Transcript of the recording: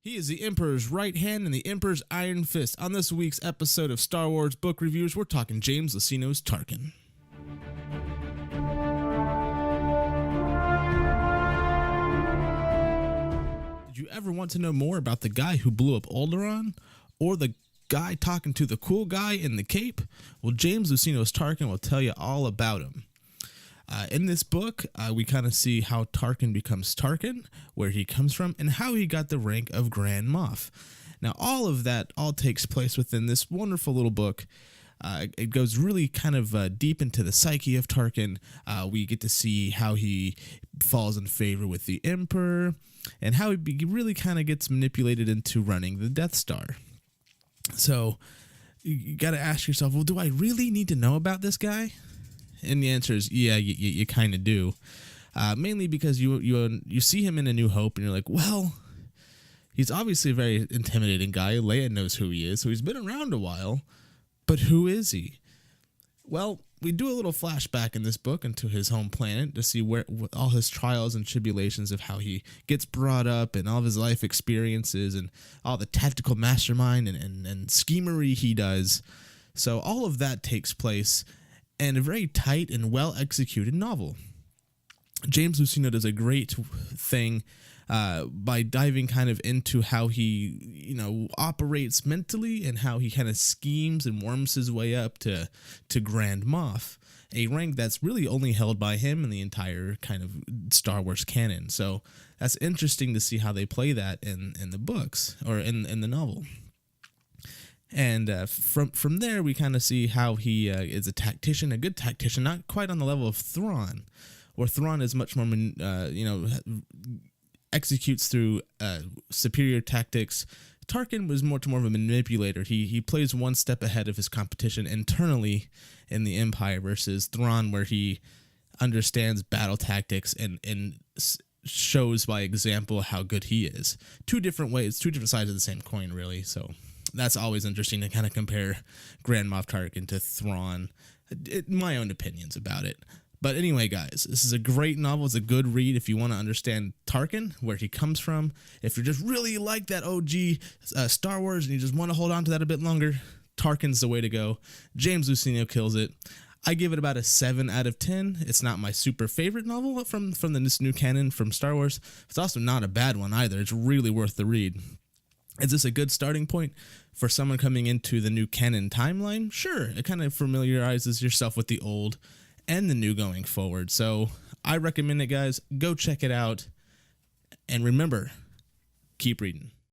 He is the Emperor's right hand and the Emperor's iron fist. On this week's episode of Star Wars Book Reviews, we're talking James Luceno's Tarkin. Did you ever want to know more about the guy who blew up Alderaan? Or the guy talking to the cool guy in the cape? Well, James Luceno's Tarkin will tell you all about him. In this book, we kind of see how Tarkin becomes Tarkin, where he comes from, and how he got the rank of Grand Moff. Now, all of that takes place within this wonderful little book. It goes really kind of deep into the psyche of Tarkin. We get to see how he falls in favor with the Emperor, and how he really kind of gets manipulated into running the Death Star. So, you got to ask yourself, well, do I really need to know about this guy? And the answer is, yeah, you kind of do. Mainly because you see him in A New Hope, and you're like, well, he's obviously a very intimidating guy. Leia knows who he is, so he's been around a while. But who is he? Well, we do a little flashback in this book into his home planet to see where all his trials and tribulations of how he gets brought up and all of his life experiences and all the tactical mastermind and schemery he does. So all of that takes place in a very tight and well-executed novel. James Luceno does a great thing by diving kind of into how he, operates mentally and how he kind of schemes and worms his way up to Grand Moff, a rank that's really only held by him in the entire kind of Star Wars canon. So that's interesting to see how they play that in the books or in the novel. And from there, we kind of see how he is a tactician, a good tactician, not quite on the level of Thrawn, where Thrawn is much more, executes through superior tactics. Tarkin was more of a manipulator. He plays one step ahead of his competition internally in the Empire versus Thrawn, where he understands battle tactics and shows by example how good he is. Two different ways, two different sides of the same coin, really. So that's always interesting to kind of compare Grand Moff Tarkin to Thrawn. My own opinions about it. But anyway, guys, this is a great novel. It's a good read if you want to understand Tarkin, where he comes from. If you just really like that OG Star Wars and you just want to hold on to that a bit longer, Tarkin's the way to go. James Luceno kills it. I give it about a 7 out of 10. It's not my super favorite novel from this new canon from Star Wars. It's also not a bad one either. It's really worth the read. Is this a good starting point for someone coming into the new canon timeline? Sure, it kind of familiarizes yourself with the old and the new going forward. So I recommend it, guys. Go check it out. And remember, keep reading.